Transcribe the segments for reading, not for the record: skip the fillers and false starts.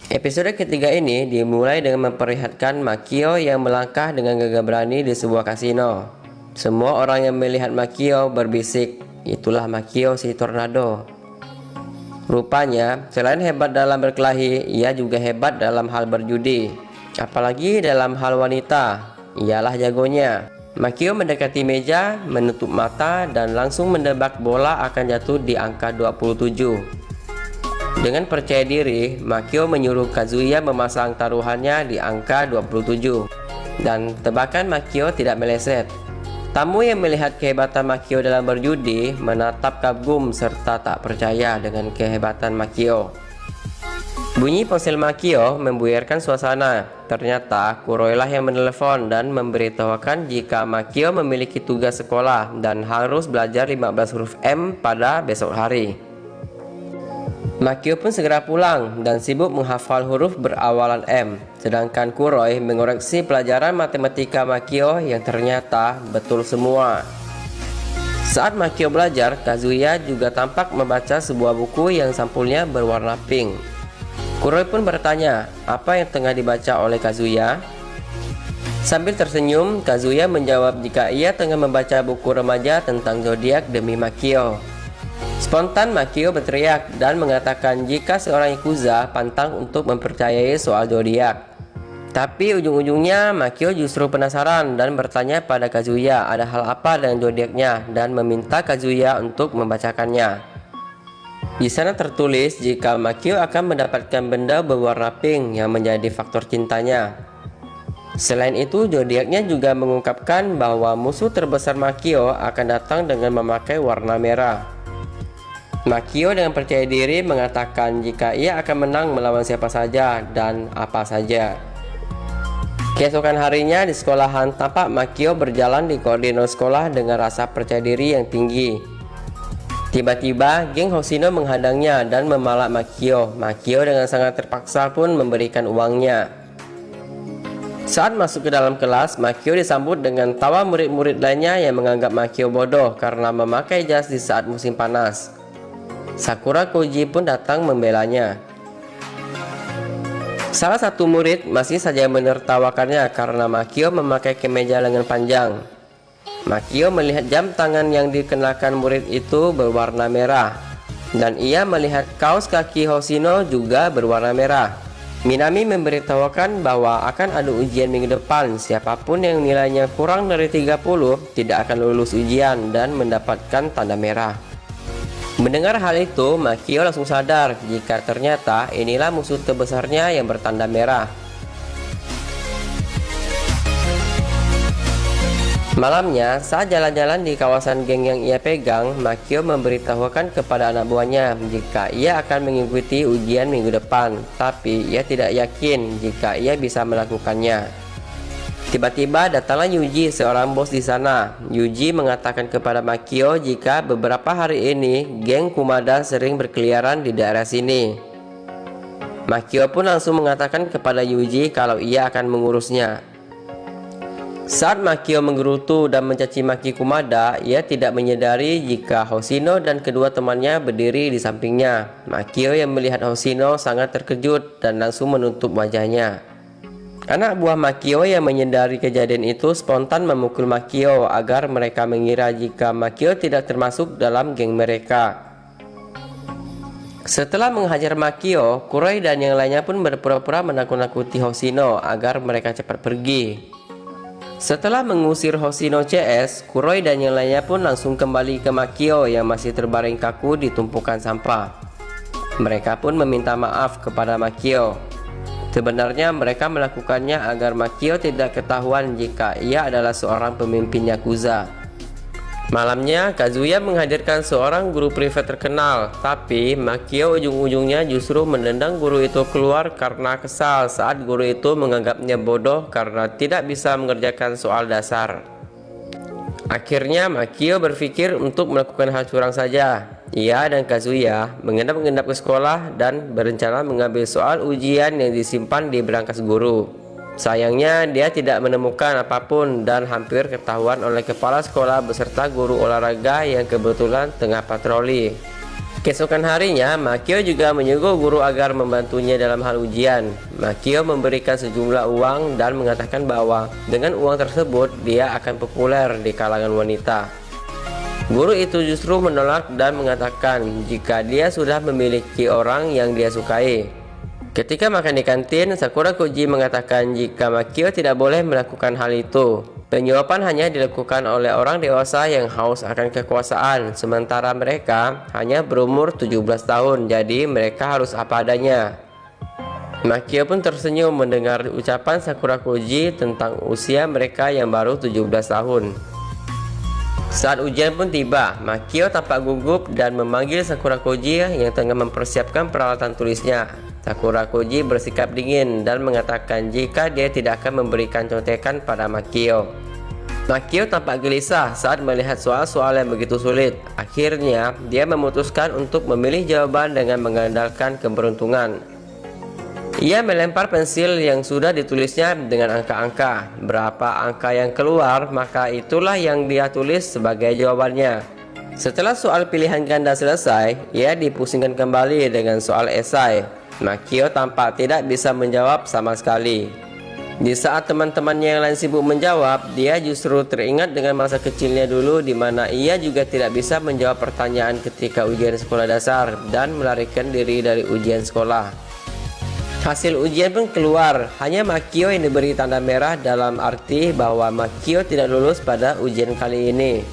Episode ketiga ini dimulai dengan memperlihatkan Makio yang melangkah dengan gagah berani di sebuah kasino. Semua orang yang melihat Makio berbisik, "Itulah Makio si tornado." Rupanya, selain hebat dalam berkelahi, ia juga hebat dalam hal berjudi. Apalagi dalam hal wanita, ialah jagonya. Makio mendekati meja, menutup mata, dan langsung mendebak bola akan jatuh di angka 27. Dengan percaya diri, Makio menyuruh Kazuya memasang taruhannya di angka 27. Dan tebakan Makio tidak meleset. Tamu yang melihat kehebatan Makio dalam berjudi menatap kagum serta tak percaya dengan kehebatan Makio. Bunyi ponsel Makio membuyarkan suasana. Ternyata Kuroi lah yang menelepon dan memberitahukan jika Makio memiliki tugas sekolah dan harus belajar 15 huruf M pada besok hari. Makio pun segera pulang dan sibuk menghafal huruf berawalan M, sedangkan Kuroi mengoreksi pelajaran matematika Makio yang ternyata betul semua. Saat Makio belajar, Kazuya juga tampak membaca sebuah buku yang sampulnya berwarna pink. Kuroi pun bertanya, apa yang tengah dibaca oleh Kazuya? Sambil tersenyum, Kazuya menjawab jika ia tengah membaca buku remaja tentang zodiak demi Makio. Spontan Makio berteriak dan mengatakan jika seorang Yakuza pantang untuk mempercayai soal zodiak. Tapi ujung-ujungnya Makio justru penasaran dan bertanya pada Kazuya ada hal apa dengan zodiaknya dan meminta Kazuya untuk membacakannya. Di sana tertulis jika Makio akan mendapatkan benda berwarna pink yang menjadi faktor cintanya. Selain itu, zodiaknya juga mengungkapkan bahwa musuh terbesar Makio akan datang dengan memakai warna merah. Makio dengan percaya diri mengatakan jika ia akan menang melawan siapa saja dan apa saja. Keesokan harinya di sekolahan, tampak Makio berjalan di koridor sekolah dengan rasa percaya diri yang tinggi. Tiba-tiba, geng Hoshino menghadangnya dan memalak Makio. Makio dengan sangat terpaksa pun memberikan uangnya. Saat masuk ke dalam kelas, Makio disambut dengan tawa murid-murid lainnya yang menganggap Makio bodoh karena memakai jas di saat musim panas. Sakura Koji pun datang membelanya. Salah satu murid masih saja menertawakannya karena Makio memakai kemeja lengan panjang. Makio melihat jam tangan yang dikenakan murid itu berwarna merah, dan ia melihat kaos kaki Hoshino juga berwarna merah. Minami memberitahukan bahwa akan ada ujian minggu depan. Siapapun yang nilainya kurang dari 30 tidak akan lulus ujian dan mendapatkan tanda merah. Mendengar hal itu, Makio langsung sadar jika ternyata inilah musuh terbesarnya yang bertanda merah. Malamnya, saat jalan-jalan di kawasan geng yang ia pegang, Makio memberitahukan kepada anak buahnya jika ia akan mengikuti ujian minggu depan, tapi ia tidak yakin jika ia bisa melakukannya. Tiba-tiba datanglah Yuji, seorang bos di sana. Yuji mengatakan kepada Makio jika beberapa hari ini geng Kumada sering berkeliaran di daerah sini. Makio pun langsung mengatakan kepada Yuji kalau ia akan mengurusnya. Saat Makio menggerutu dan mencaci maki Kumada, ia tidak menyadari jika Hoshino dan kedua temannya berdiri di sampingnya. Makio yang melihat Hoshino sangat terkejut dan langsung menutup wajahnya. Anak buah Makio yang menyadari kejadian itu spontan memukul Makio agar mereka mengira jika Makio tidak termasuk dalam geng mereka. Setelah menghajar Makio, Kuroi dan yang lainnya pun berpura-pura menakut-nakuti Hoshino agar mereka cepat pergi. Setelah mengusir Hoshino CS, Kuroi dan yang lainnya pun langsung kembali ke Makio yang masih terbaring kaku di tumpukan sampah. Mereka pun meminta maaf kepada Makio. Sebenarnya mereka melakukannya agar Makio tidak ketahuan jika ia adalah seorang pemimpin Yakuza. Malamnya, Kazuya menghadirkan seorang guru privat terkenal, tapi Makio ujung-ujungnya justru menendang guru itu keluar karena kesal saat guru itu menganggapnya bodoh karena tidak bisa mengerjakan soal dasar. Akhirnya Makio berpikir untuk melakukan hal curang saja. Ia dan Kazuya mengendap-endap ke sekolah dan berencana mengambil soal ujian yang disimpan di berangkas guru. Sayangnya dia tidak menemukan apapun dan hampir ketahuan oleh kepala sekolah beserta guru olahraga yang kebetulan tengah patroli. Keesokan harinya, Makio juga menyuruh guru agar membantunya dalam hal ujian. Makio memberikan sejumlah uang dan mengatakan bahwa dengan uang tersebut dia akan populer di kalangan wanita. Guru itu justru menolak dan mengatakan jika dia sudah memiliki orang yang dia sukai. Ketika makan di kantin, Sakura Koji mengatakan jika Makio tidak boleh melakukan hal itu. Penyuapan hanya dilakukan oleh orang dewasa yang haus akan kekuasaan, sementara mereka hanya berumur 17 tahun, jadi mereka harus apa adanya. Makio pun tersenyum mendengar ucapan Sakura Koji tentang usia mereka yang baru 17 tahun. Saat ujian pun tiba, Makio tampak gugup dan memanggil Sakura Koji yang tengah mempersiapkan peralatan tulisnya. Sakura Koji bersikap dingin dan mengatakan jika dia tidak akan memberikan contekan pada Makio. Makio tampak gelisah saat melihat soal-soal yang begitu sulit. Akhirnya, dia memutuskan untuk memilih jawaban dengan mengandalkan keberuntungan. Ia melempar pensil yang sudah ditulisnya dengan angka-angka. Berapa angka yang keluar, maka itulah yang dia tulis sebagai jawabannya. Setelah soal pilihan ganda selesai, ia dipusingkan kembali dengan soal esai. Makio tampak tidak bisa menjawab sama sekali. Di saat teman-temannya yang lain sibuk menjawab, dia justru teringat dengan masa kecilnya dulu di mana ia juga tidak bisa menjawab pertanyaan ketika ujian sekolah dasar dan melarikan diri dari ujian sekolah. Hasil ujian pun keluar, hanya Makio yang diberi tanda merah dalam arti bahwa Makio tidak lulus pada ujian kali ini.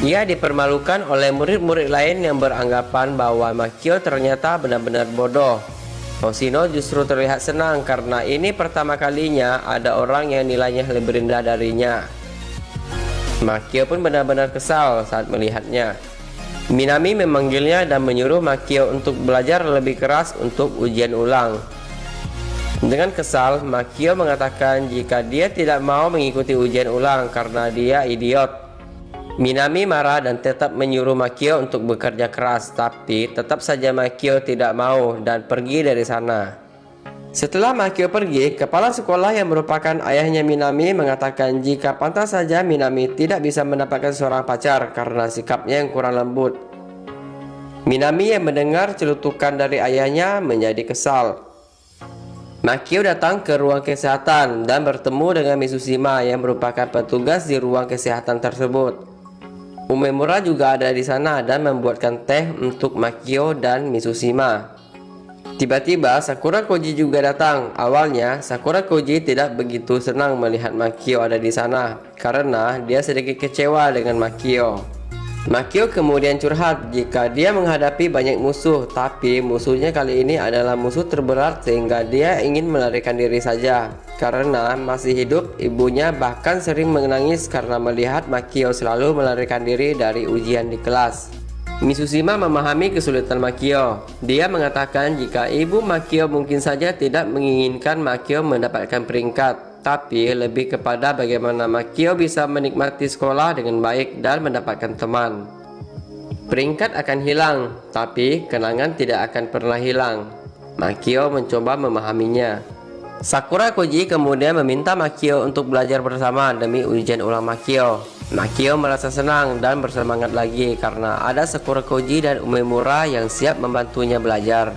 Ia dipermalukan oleh murid-murid lain yang beranggapan bahwa Makio ternyata benar-benar bodoh. Hoshino justru terlihat senang karena ini pertama kalinya ada orang yang nilainya lebih rendah darinya. Makio pun benar-benar kesal saat melihatnya. Minami memanggilnya dan menyuruh Makio untuk belajar lebih keras untuk ujian ulang. Dengan kesal, Makio mengatakan jika dia tidak mau mengikuti ujian ulang karena dia idiot. Minami marah dan tetap menyuruh Makio untuk bekerja keras, tapi tetap saja Makio tidak mau dan pergi dari sana. Setelah Makio pergi, kepala sekolah yang merupakan ayahnya Minami mengatakan jika pantas saja Minami tidak bisa mendapatkan seorang pacar karena sikapnya yang kurang lembut. Minami yang mendengar celutukan dari ayahnya menjadi kesal. Makio datang ke ruang kesehatan dan bertemu dengan Mizushima yang merupakan petugas di ruang kesehatan tersebut. Umemura juga ada di sana dan membuatkan teh untuk Makio dan Mizushima. Tiba-tiba Sakura Koji juga datang. Awalnya Sakura Koji tidak begitu senang melihat Makio ada di sana karena dia sedikit kecewa dengan Makio. Makio kemudian curhat jika dia menghadapi banyak musuh, tapi musuhnya kali ini adalah musuh terberat sehingga dia ingin melarikan diri saja. Karena masih hidup, ibunya bahkan sering menangis karena melihat Makio selalu melarikan diri dari ujian di kelas. Mizushima memahami kesulitan Makio. Dia mengatakan jika ibu Makio mungkin saja tidak menginginkan Makio mendapatkan peringkat, tapi lebih kepada bagaimana Makio bisa menikmati sekolah dengan baik dan mendapatkan teman. Peringkat akan hilang, tapi kenangan tidak akan pernah hilang. Makio mencoba memahaminya. Sakura Koji kemudian meminta Makio untuk belajar bersama demi ujian ulang Makio. Makio merasa senang dan bersemangat lagi karena ada Sakura Koji dan Umemura yang siap membantunya belajar.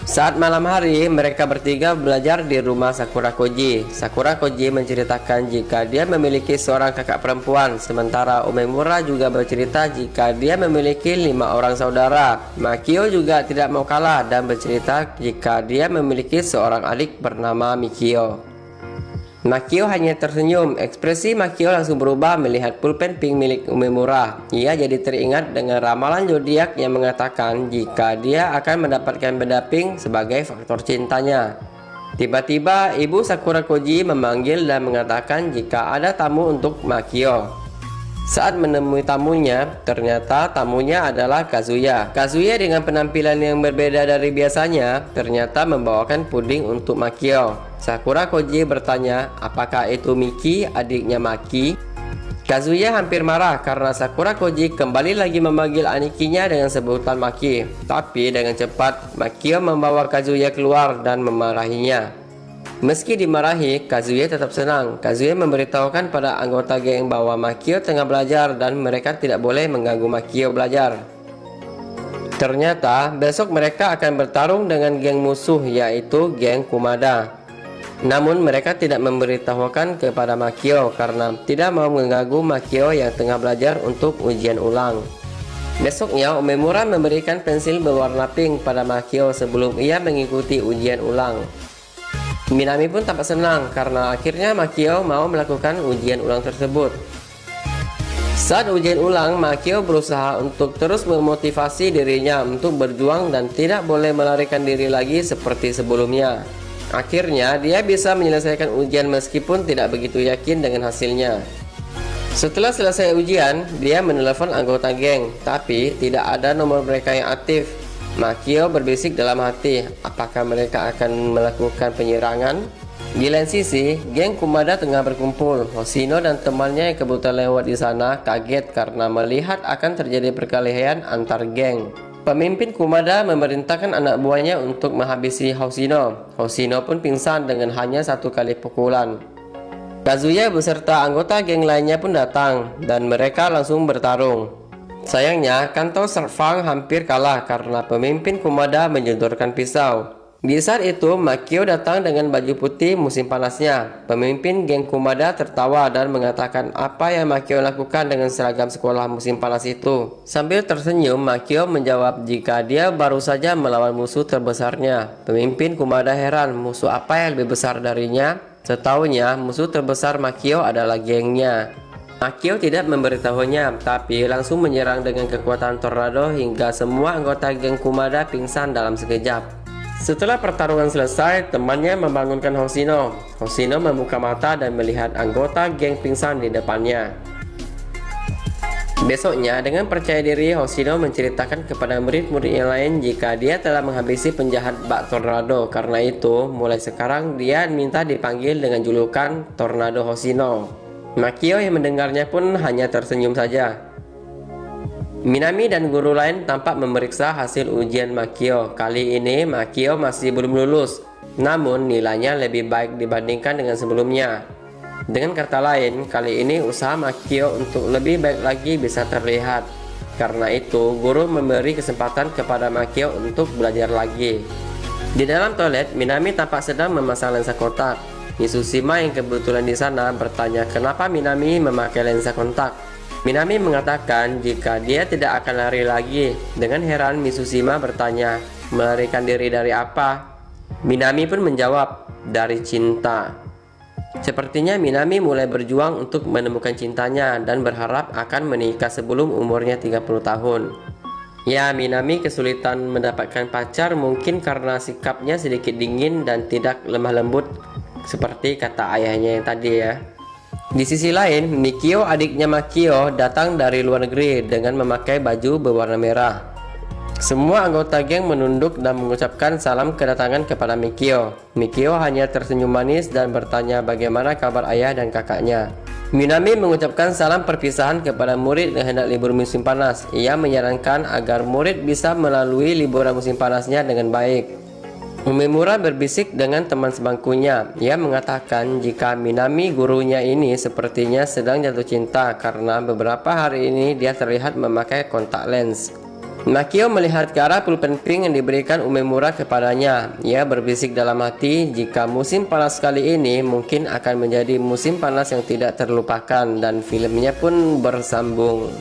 Saat malam hari, mereka bertiga belajar di rumah Sakura Koji. Sakura Koji menceritakan jika dia memiliki seorang kakak perempuan, sementara Umemura juga bercerita jika dia memiliki 5 orang saudara. Makio juga tidak mau kalah dan bercerita jika dia memiliki seorang adik bernama Mikio. Makio hanya tersenyum. Ekspresi Makio langsung berubah melihat pulpen pink milik Umemura. Ia jadi teringat dengan ramalan zodiak yang mengatakan jika dia akan mendapatkan benda pink sebagai faktor cintanya. Tiba-tiba ibu Sakura Koji memanggil dan mengatakan jika ada tamu untuk Makio. Saat menemui tamunya, ternyata tamunya adalah Kazuya. Kazuya dengan penampilan yang berbeda dari biasanya, ternyata membawakan puding untuk Makio. Sakura Koji bertanya, apakah itu Miki, adiknya Maki? Kazuya hampir marah karena Sakura Koji kembali lagi memanggil anikinya dengan sebutan Maki. Tapi dengan cepat, Makio membawa Kazuya keluar dan memarahinya. Meski dimarahi, Kazuya tetap senang. Kazuya memberitahukan pada anggota geng bahwa Makio tengah belajar dan mereka tidak boleh mengganggu Makio belajar. Ternyata besok mereka akan bertarung dengan geng musuh, yaitu geng Kumada. Namun mereka tidak memberitahukan kepada Makio karena tidak mau mengganggu Makio yang tengah belajar untuk ujian ulang. Besoknya Umemura memberikan pensil berwarna pink pada Makio sebelum ia mengikuti ujian ulang. Minami pun tampak senang karena akhirnya Makio mau melakukan ujian ulang tersebut. Saat ujian ulang, Makio berusaha untuk terus memotivasi dirinya untuk berjuang dan tidak boleh melarikan diri lagi seperti sebelumnya. Akhirnya, dia bisa menyelesaikan ujian meskipun tidak begitu yakin dengan hasilnya. Setelah selesai ujian, dia menelepon anggota geng, tapi tidak ada nomor mereka yang aktif. Makio berbisik dalam hati, apakah mereka akan melakukan penyerangan? Di lain sisi, geng Kumada tengah berkumpul. Hoshino dan temannya yang kebetulan lewat di sana kaget karena melihat akan terjadi perkelahian antar geng. Pemimpin Kumada memerintahkan anak buahnya untuk menghabisi Hoshino. Hoshino pun pingsan dengan hanya satu kali pukulan. Kazuya beserta anggota geng lainnya pun datang dan mereka langsung bertarung. Sayangnya, Kanto Servang hampir kalah karena pemimpin Kumada menjodorkan pisau. Di saat itu, Makio datang dengan baju putih musim panasnya. Pemimpin geng Kumada tertawa dan mengatakan apa yang Makio lakukan dengan seragam sekolah musim panas itu. Sambil tersenyum, Makio menjawab jika dia baru saja melawan musuh terbesarnya. Pemimpin Kumada heran, musuh apa yang lebih besar darinya? Setahunya, musuh terbesar Makio adalah gengnya. Makio tidak memberitahunya, tapi langsung menyerang dengan kekuatan tornado hingga semua anggota geng Kumada pingsan dalam sekejap. Setelah pertarungan selesai, temannya membangunkan Hoshino. Hoshino membuka mata dan melihat anggota geng pingsan di depannya. Besoknya, dengan percaya diri, Hoshino menceritakan kepada murid-murid yang lain jika dia telah menghabisi penjahat bak tornado. Karena itu, mulai sekarang dia minta dipanggil dengan julukan Tornado Hoshino. Makio yang mendengarnya pun hanya tersenyum saja. Minami dan guru lain tampak memeriksa hasil ujian Makio. Kali ini Makio masih belum lulus, namun nilainya lebih baik dibandingkan dengan sebelumnya. Dengan kata lain, kali ini usaha Makio untuk lebih baik lagi bisa terlihat. Karena itu, guru memberi kesempatan kepada Makio untuk belajar lagi. Di dalam toilet, Minami tampak sedang memasang lensa kontak. Mizushima yang kebetulan di sana bertanya kenapa Minami memakai lensa kontak. Minami mengatakan jika dia tidak akan lari lagi. Dengan heran, Mizushima bertanya, melarikan diri dari apa? Minami pun menjawab, dari cinta. Sepertinya Minami mulai berjuang untuk menemukan cintanya dan berharap akan menikah sebelum umurnya 30 tahun. Ya, Minami kesulitan mendapatkan pacar mungkin karena sikapnya sedikit dingin dan tidak lemah lembut seperti kata ayahnya yang tadi ya. Di sisi lain, Mikio adiknya Makio datang dari luar negeri dengan memakai baju berwarna merah. Semua anggota geng menunduk dan mengucapkan salam kedatangan kepada Mikio. Mikio hanya tersenyum manis dan bertanya bagaimana kabar ayah dan kakaknya. Minami mengucapkan salam perpisahan kepada murid yang hendak libur musim panas. Ia menyarankan agar murid bisa melalui liburan musim panasnya dengan baik. Umemura berbisik dengan teman sebangkunya. Ia mengatakan jika Minami gurunya ini sepertinya sedang jatuh cinta karena beberapa hari ini dia terlihat memakai kontak lens. Makio melihat ke arah pulpen pink yang diberikan Umemura kepadanya. Ia berbisik dalam hati jika musim panas kali ini mungkin akan menjadi musim panas yang tidak terlupakan dan filmnya pun bersambung.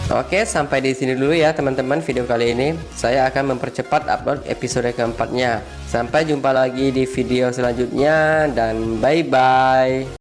Oke, sampai di sini dulu ya teman-teman video kali ini. Saya akan mempercepat upload episode keempatnya. Sampai jumpa lagi di video selanjutnya dan bye-bye.